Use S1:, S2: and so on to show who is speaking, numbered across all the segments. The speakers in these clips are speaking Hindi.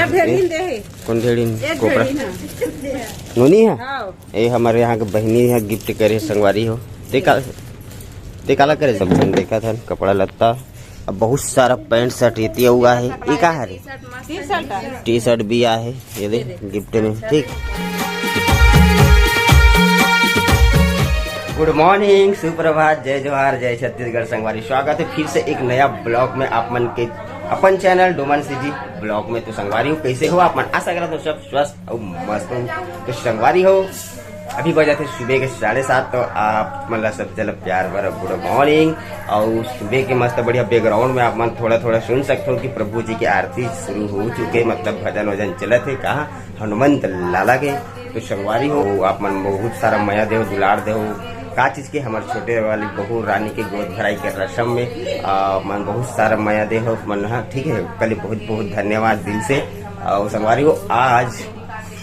S1: कौन ढेड़ी कोपरा नोनी है ये हमारे यहाँ के बहनी है गिफ्ट करे संगवारी हो ते काला करे सब जन देखा था कपड़ा लत्ता अब बहुत सारा पैंट शर्ट ये हुआ है ये का है टी शर्ट भी आ है ये दे गिफ्ट में ठीक। गुड मॉर्निंग सुप्रभात जय जोहार जय छत्तीसगढ़ संगवारी स्वागत है फिर से एक नया ब्लॉग में आप मन के अपन चैनल डोमन सीजी ब्लॉग में। तो संगवारी हो कैसे हो आप मन आशा करा तो सब स्वस्थ और मस्त हो। तो संगवारी हो अभी बजा थे सुबह के 7:30 तो आप मतलब सब चल प्यार भरा गुड मॉर्निंग। और सुबह के मस्त बढ़िया बैकग्राउंड में आप मन थोड़ा थोड़ा सुन सकते हो कि प्रभु जी की आरती शुरू हो चुके मतलब भजन वजन चले थे कहा हनुमंत लाला के। तो संगवारी हो आप मन बहुत सारा मया देव दुलार देव का चीज के हमारे छोटे वाली बहू रानी के गोद भराई के रस्म में मन बहुत सारा मया दे हो मन ठीक है कल बहुत बहुत धन्यवाद दिल से। और संगवारी हो आज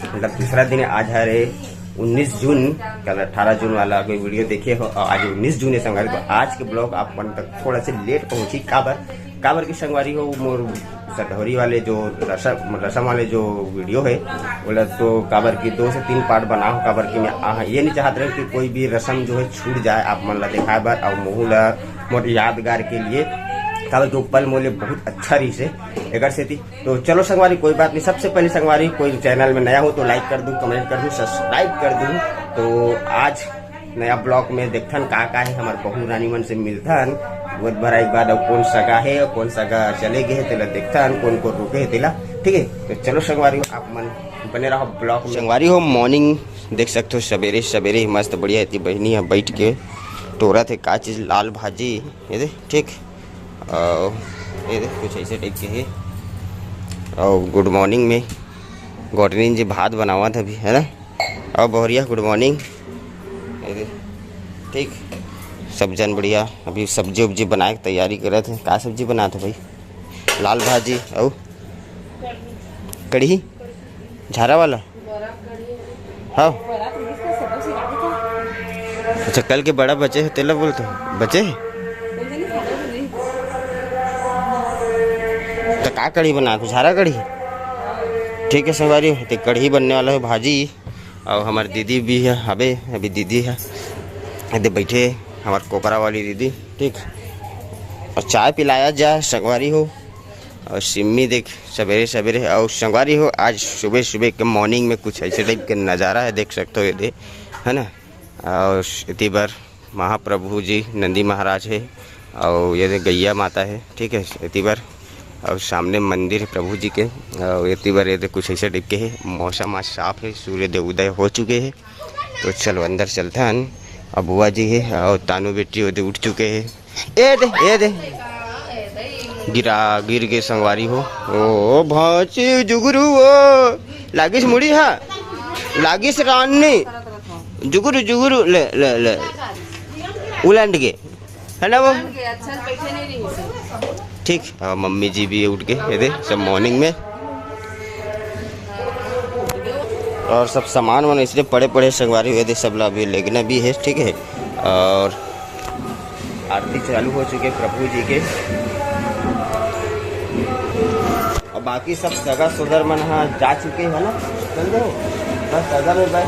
S1: मतलब दूसरा दिन आज है 19 जून कल 18 जून वाला कोई वीडियो देखे हो आज 19 जून है संगवारी को। आज के ब्लॉग आप मन तक थोड़ा से लेट पहुंची काबर की संगवारी हो मोर सटहरी वाले जो रसम वाले जो वीडियो है बोला तो काबर की 2 से 3 पार्ट बनाओ काबर की मैं ये नहीं चाहते कि कोई भी रस्म जो है छूट जाए आप मन ला दिखाए बार और मोहू ला मोर यादगार के लिए काबर के पल मोले बहुत अच्छा रही से एकर से थी। तो चलो संगवारी कोई बात नहीं सबसे पहले संगवारी कोई चैनल में नया हो तो लाइक कर दूं कमेंट कर दूं सब्सक्राइब कर दूं। तो आज नया ब्लॉग में देखथन का है हमारे बहू रानी मन से मिलथन गोद भराई के बाद अब कौन सगा है और कौन सगा चले गए है तेला देखथन कौन को रुके है तेला ठीक है। तो चलो संगवारी हो आप मन बने रहो ब्लॉग में। संगवारी हो मॉर्निंग देख सकते हो सवेरे सवेरे मस्त बढ़िया थी बहनी है बैठ के टोरा थे का चीज लाल भाजी ये दे ठीक ये दे कुछ ऐसे टाइप के है। और गुड मॉर्निंग में गौटरीन जी भात बनावा था अभी है ना। और बहुरिया गुड मॉर्निंग ये दे ठीक सब जन बढ़िया अभी सब्जी उब्जी बनाए की तैयारी कर रहे थे का सब्जी बना था भाई लाल भाजी और कढ़ी झारा वाला हाँ अच्छा कल के बड़ा बचे है तेला बोलते बचे है तो का कढ़ी बना कुछ झारा कढ़ी ठीक है संगवारी तो कढ़ी बनने वाला है भाजी। और हमारी दीदी भी है अभी दीदी है अरे बैठे हमारे कोपरा वाली दीदी ठीक और चाय पिलाया जाए संगवारी हो। और सिम्मी देख सवेरे सवेरे और संगवारी हो आज सुबह सुबह के मॉर्निंग में कुछ ऐसे टाइप का नज़ारा है देख सकते हो ये दे है ना। और इतनी बार महाप्रभु जी नंदी महाराज है और ये गैया माता है ठीक है इतनी बार और सामने मंदिर है प्रभु जी के। और इतनी बार ये कुछ ऐसे टाइप के है मौसम आज साफ है सूर्य देव उदय हो चुके हैं। तो चलो अंदर चलते हैं अब बुआ जी है और तानू बेटी उधर उठ चुके हैं ए दे गिर के संगवारी हो ओ भाची जुगरू ओ लागिस मुड़ी हा लागिस रानी जुगरू ले उलट के है ना वो ठीक। मम्मी जी भी उठ के ये दे सब मॉर्निंग में और सब सामान वान इसलिए पड़े संगवारी हुए थे सब ला अभी लेगना भी है ठीक है। और आरती चालू हो चुके प्रभु जी के और बाकी सब सगा सुधर मन हाँ जा चुके है ना चल दो बस सगा में बस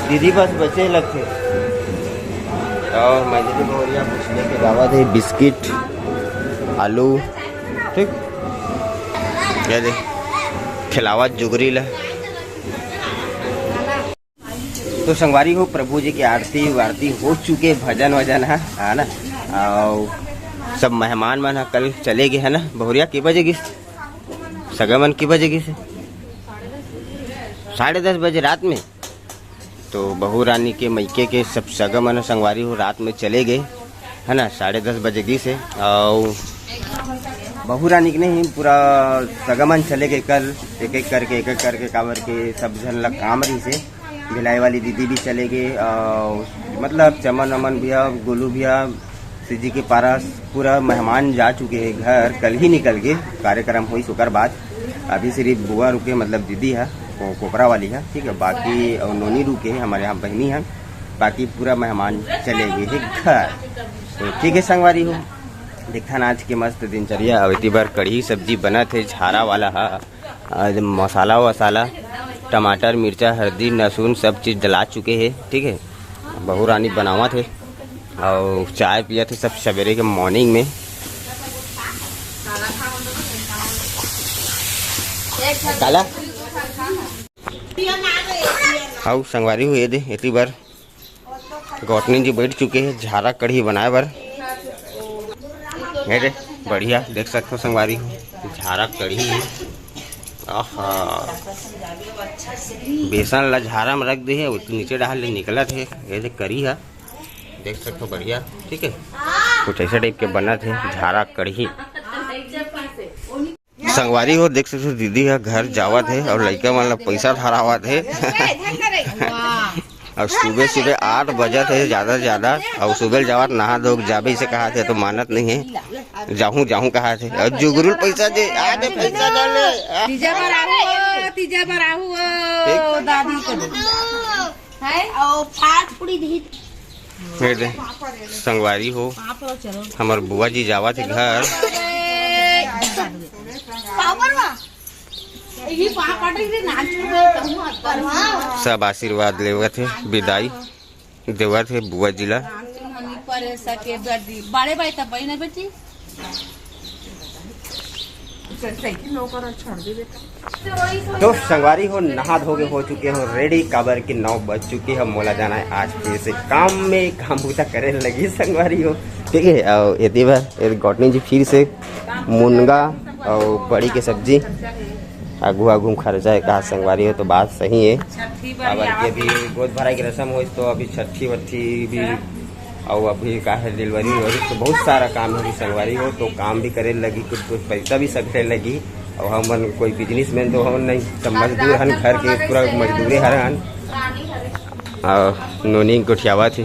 S1: दीदी बस बचे लगते। और मैंने भी बोरिया पूछने के दावा थे बिस्किट आलू ठीक क्या दे खिलावा जुगरी ला। तो संगवारी हो प्रभु जी की आरती वारती हो चुके भजन वजन है ना। और सब मेहमान मन है कल चले गए है ना। बहुरिया की बजेगी सगा मन की बजेगी से 10:30 बजे रात में। तो बहू रानी के मैके के सब सगा मन संगवारी हो रात में चले गए है ना 10:30 बजेगी से। और बहू रानी के नहीं पूरा सगा मन चले गए कल एक एक करके काबर के सब जन लग काम रही से भिलाई वाली दीदी भी चले गए और मतलब चमन अमन भैया गोलू भैया सीजी के पास पूरा मेहमान जा चुके हैं घर कल ही निकल गए कार्यक्रम हुई शुक्र बाद। अभी सिर्फ बुआ रुके मतलब दीदी है वो कोपरा वाली है ठीक है बाकी और नोनी रुके हैं हमारे यहाँ बहनी है बाकी पूरा मेहमान चले गए हैं घर। तो ठीक है संगवारी हो देखा आज के मस्त दिनचर्या। अब इतनी बार कढ़ी सब्जी बना थे झारा वाला है आज मसाला वसाला टमाटर मिर्चा हल्दी लहसुन सब चीज़ डला चुके हैं। ठीक है, बहू रानी बनावा थे और चाय पिया थे सब सवेरे के मॉर्निंग में। काला आओ संगवारी हुए दे इतनी बार गौतनी जी बैठ चुके हैं झारा कढ़ी बनाए बर। दे बढ़िया देख सकते हो संगवारी झारा कढ़ी है। आहा बेसन ला झारा में रख दे है नीचे डाल ले निकला थे ये करी है देख सकते हो बढ़िया। ठीक है, कुछ ऐसे टाइप के बना थे झारा कढ़ी। संगवारी हो देख सकते हो दीदी है घर जावत है और लड़का मतलब पैसा धरावत है। और सुबह सुबह 8 बजे थे ज़्यादा से ज़्यादा और सुबह जावत नहा धो जाबे से कहा थे तो मानत नहीं है जाऊँ जाऊँ कहा थे और जुगरुल पैसा दे आधे पैसा डाले
S2: तीजा बार आहू दादी को दे है और फाट पूरी दी
S1: संगवारी हो हमार बुआ जी जावा थे घर सब आशीर्वाद लेवा थे विदाई देवा थे बुआ जिला।
S2: बड़े भाई तब नहीं बेटी
S1: तो संगवारी हो नहा धोगे हो चुके हो रेडी काबर के 9 बज चुके हैं मोला जाना है आज फिर से काम में काम बूता करे लगी संगवारी हो। ठीक है, और इतनी बार गौतनी जी फिर से मुनगा और बड़ी की सब्जी आगू आगू खर्चा है कहा संगवारी हो तो बात सही है। अब के भी गोद भराई की रस्म हो तो अभी छठी वट्ठी भी और अभी का है डिलीवरी हो तो बहुत सारा काम है संगवारी हो तो काम भी करे लगी कुछ कुछ पैसा भी सकते लगी। और हम कोई बिजनेसमैन तो हम नहीं सब मजदूर हन घर के पूरा मजदूरी हर हन। और नोनी गुठियावा थी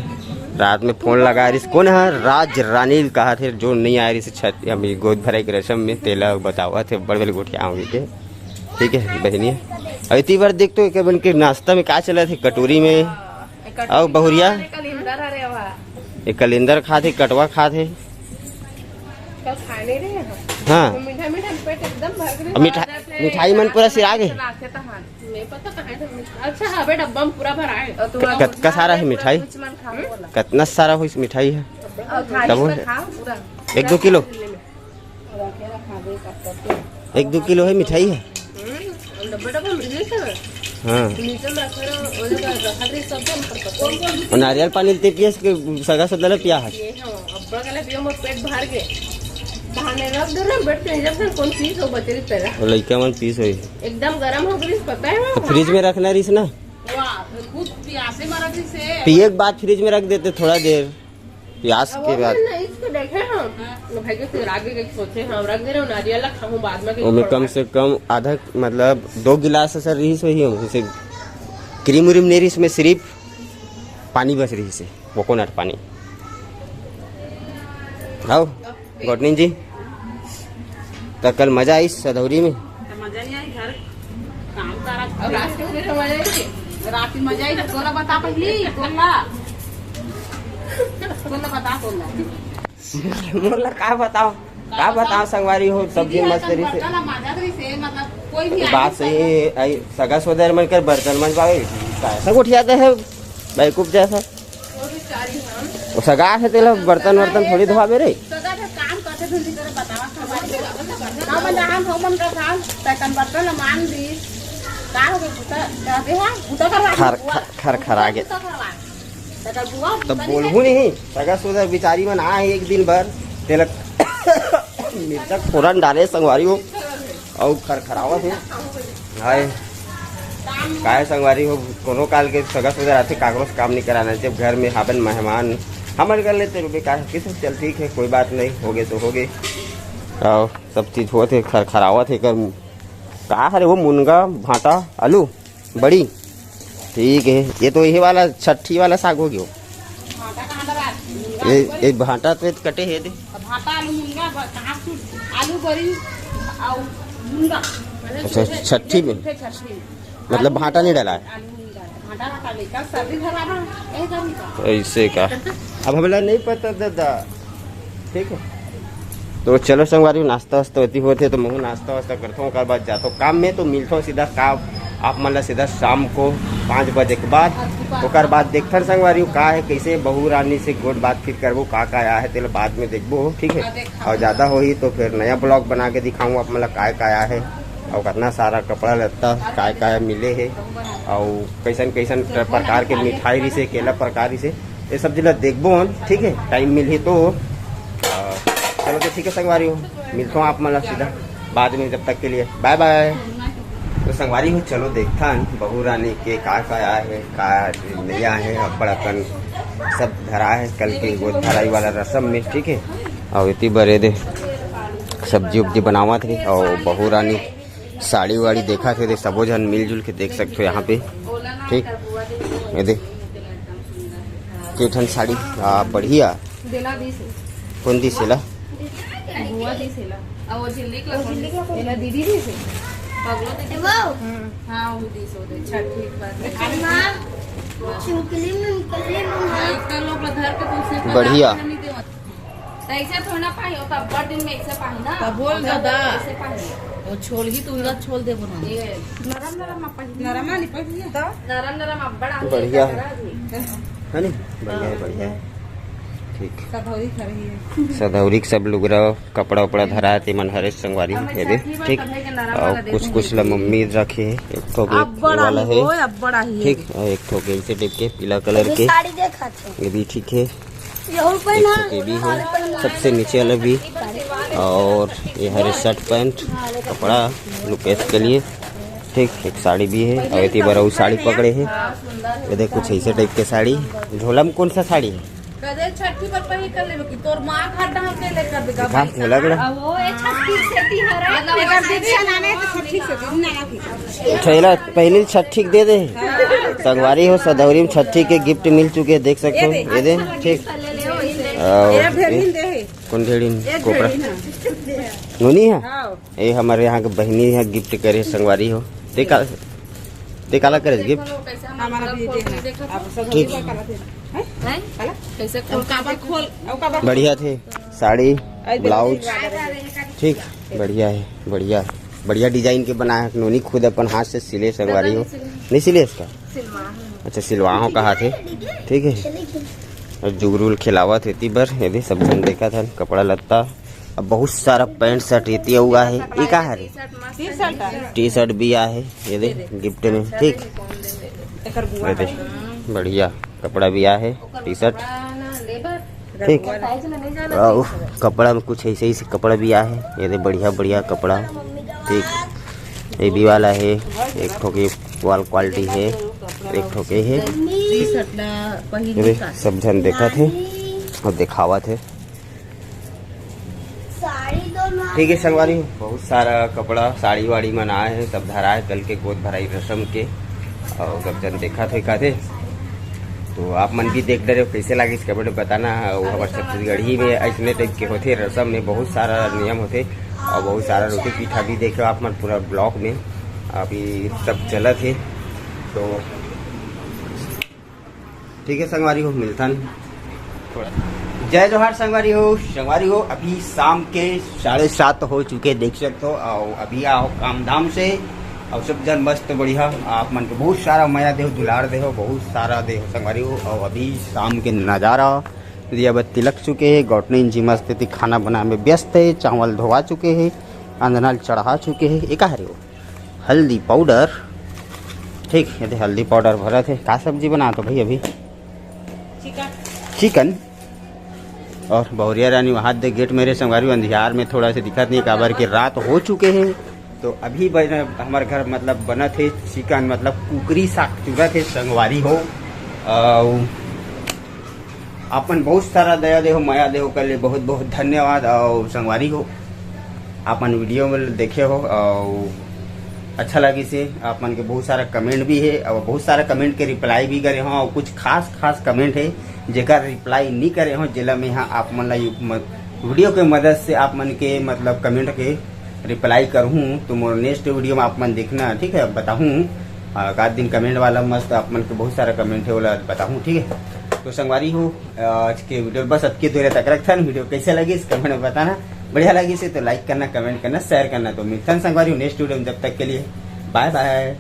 S1: रात में फोन लगा रही कौन है राज रानी कहा थे जो नहीं आ रही से छत अभी गोद भराई की रस्म में तेला बतावा थे बड़े बड़े गुठिया के। ठीक है बहनी और इतनी बार देख तो बन के नाश्ता में क्या चला थे कटोरी में और बहुरिया एक कलिंदर खा थे कटवा खा थे। हाँ मिठाई मन पूरा सिरा गए कतना सारा है मिठाई कितना सारा हो मिठाई है तब 1-2 किलो 1-2 किलो है मिठाई है। हाँ नारियल पानी देते पिया सगा सदल पिया है लड़का मन पीस हो
S2: एकदम गरम हो गई पता है
S1: तो फ्रिज में रखना रही ना पिए के बाद फ्रिज में रख देते थोड़ा देर प्यास के बाद कम से कम आधा मतलब 2 गिलास सर रही सही जैसे क्रीम व्रीम नहीं रही इसमें सिर्फ पानी बस रही से कोकोनट पानी। आओ गौतनी जी तो कल मजा आई सदौरी में
S2: मजा नहीं आई घर काम सारा रात मजा आई तोला बता पहली
S1: मोला का बताओ संगवारी हो सब्जी मस्त रही से बात सही है सगा सोदर मन कर बर्तन मन पावे कैसा उठियाता है बैकूफ जैसा वो सगा है तेला बर्तन वर्तन थोड़ी धोआवे रे खर खरा गया तब बोलू नहीं सगा सोदर बिचारी मन आए एक दिन भर तेला मिर्चा फोरन डाले संगवारी हो और खरखरावत है हाय काय संगवारी हो कोनो काल के सगा सोदर आते कागज काम नहीं कराना जब घर में हाबन मेहमान हमर कर लेते रुपये का किस चल ठीक है कोई बात नहीं हो गए तो हो गए और सब चीज़ होते खरखरावत है कर का है वो मुनगा भाटा आलू बड़ी ठीक है ये तो यही वाला छठी वाला साग हो गया ये भाटा तो कटे है दे
S2: भाटा आलू मुनगा आलू बड़ी और मुनगा
S1: अच्छा छठी में मतलब भाटा नहीं डाला है ऐसे का अब हमें नहीं पता दादा ठीक है तो चलो संगवारी नाश्ता वास्ता होती होते तो मैं नाश्ता वास्ता करता हूँ, बाद जाता हूँ काम में, तो मिलता हूँ सीधा काम आप मतलब सीधा शाम को 5 बजे के बाद। ओकर बाद देखते संगवारी का है कैसे बहू रानी से गोट बात फिर करबो का आया है तेल बाद में देखबो, ठीक है। और ज़्यादा हो ही तो फिर नया ब्लॉग बना के दिखाऊँ आप मतलब का आया है और कितना सारा कपड़ा लत्ता का मिले है और कैसन कैसन प्रकार के मिठाई से केला प्रकार से ये सब जिला देखबो, ठीक है। टाइम मिली तो चलो तो ठीक है संगवारी हो, मिलता हूँ आप मतलब सीधा बाद में, जब तक के लिए बाय बाय। तो संगवारी हो चलो देखता बहू रानी के का आया है का नहीं आया है, अब्बड़ अकन सब धरा है कल के गोद भराई वाला रसम में, ठीक है। और इतनी बड़े दे सब्जी उब्जी बनावा थे और बहू रानी साड़ी वाड़ी देखा थे, सबो जन मिलजुल के देख सकते हो यहाँ पे, ठीक। ये देख केठन साड़ी बढ़िया कौन दी सेला
S2: दीदी
S1: बढ़िया
S2: बोल दादा छोल ही तू छोल दे
S1: बढ़िया है नी, बढ़िया है ठीक। सधौरी सब लुगरा कपड़ा उपड़ा धरा है मन हरे संगवारी है दे, ठीक। और कुछ ला मम्मी रखे है, एक ठो वाला है, ठीक। और एक ठो ऐसे टाइप के पीला कलर के ये भी ठीक है, ये भी है सबसे नीचे वाला भी। और ये हरे शर्ट पैंट कपड़ा लुकेश के लिए, ठीक। एक साड़ी भी है और इतनी बड़ा साड़ी पकड़े है, ये देख कुछ ऐसे टाइप के साड़ी। झोला में कौन सा साड़ी है?
S2: छठी पर पही कर लेबे कि तोर मां घर डाल के लेकर देगा
S1: झोला गड़ा
S2: वो छठी सेटी हरा एकर दीदी नाने तो छठी सेटी नाना
S1: छैला पहले छठी दे दे संगवारी हो, सदौरी में छठी के गिफ्ट मिल चुके हैं देख सकते हो, ये दे, ठीक। कौन ढेड़ीन कोपरा नोनी है ये हमारे यहाँ के बहनी है गिफ्ट करे संगवारी हो, ते काला करे गिफ्ट, ठीक। बढ़िया थे साड़ी ब्लाउज, ठीक। बढ़िया है, बढ़िया डिजाइन के बना है, नोनी खुद अपन हाथ से सिले संगवारी हो, नहीं सिले इसका, अच्छा सिलवाओ का हाथ है, ठीक है। और जुगरूल खिलावा थे इतनी बार, यदि सब जन देखा था कपड़ा लत्ता। अब बहुत सारा पैंट शर्ट इतनी हुआ है, ये का है टी शर्ट भी आ है ये दे गिफ्ट में, ठीक। बढ़िया कपड़ा भी आ है टी शर्ट, ठीक। कपड़ा में कुछ ऐसे ही कपड़ा भी आ है, ये दे बढ़िया कपड़ा, ठीक। ये भी वाला है, एक ठो के वाल क्वालिटी है, एक ठो के है, सब जन देखा थे और दिखावा थे, ठीक है संगवारी। बहुत सारा कपड़ा साड़ी वाड़ी मना है, सब धरा है कल के गोद भराई रसम के, और सब जन देखा थे का थे। तो आप मन भी देख रहे हो कैसे लगे इस कपड़े बताना। वो हमारे छत्तीसगढ़ी में ऐसे टाइप के होते रसम में बहुत सारा नियम होते और बहुत सारा रोटी पीठा भी देखे आप मन पूरा ब्लॉक में अभी सब चला थे। तो ठीक है संगवारी हो, मिलता जय जोहार संगवारी हो। अभी शाम के 7:30 हो चुके देख सकते हो, और अभी आओ काम धाम से और सब जन मस्त बढ़िया आप मन के बहुत सारा माया देहो दुलार देहो बहुत सारा देहो संगवारी हो। और अभी शाम के नज़ारा दिया बत्ती लग चुके हैं, गौटनी जी मस्त खाना बनाने में व्यस्त है, चावल धोवा चुके हैं, अंधनाल चढ़ा चुके हैं। एक है वो हल्दी पाउडर, ठीक। यदि हल्दी पाउडर भरा थे का सब्जी बना तो भाई अभी चिकन। और बहुरिया रानी वहाँ दे गेट मेरे संगवारी अंधियार में थोड़ा सा दिक्कत नहीं, काबर के रात हो चुके हैं। तो अभी हमारे घर मतलब बना थे चिकन मतलब कुकरी साग चूरा थे संगवारी हो। अपन बहुत सारा दया देहो माया देहो कर ले बहुत बहुत धन्यवाद। और संगवारी हो अपन वीडियो में देखे हो और अच्छा लगी से आप मन के बहुत सारा कमेंट भी है और बहुत सारा कमेंट के रिप्लाई भी करे हो, और कुछ खास कमेंट है जेकर रिप्लाई नहीं करे हो, जिला में यहाँ आप मन वीडियो के मदद से आप मन के मतलब कमेंट के रिप्लाई करूँ। तो मोर नेक्स्ट वीडियो में आप मन देखना, ठीक है। बताऊँ एक दिन कमेंट वाला मस्त आप मन के बहुत सारा कमेंट है वाला बताऊँ, ठीक है। तो संगवारी हो आज के वीडियो बस अतके दूर तक रखता वीडियो कैसे लगी इस कमेंट में बताना। बढ़िया लगी से तो लाइक करना, कमेंट करना, शेयर करना। तो मिलते हैं संगवारी नेक्स्ट वीडियो में, जब तक के लिए बाय बाय।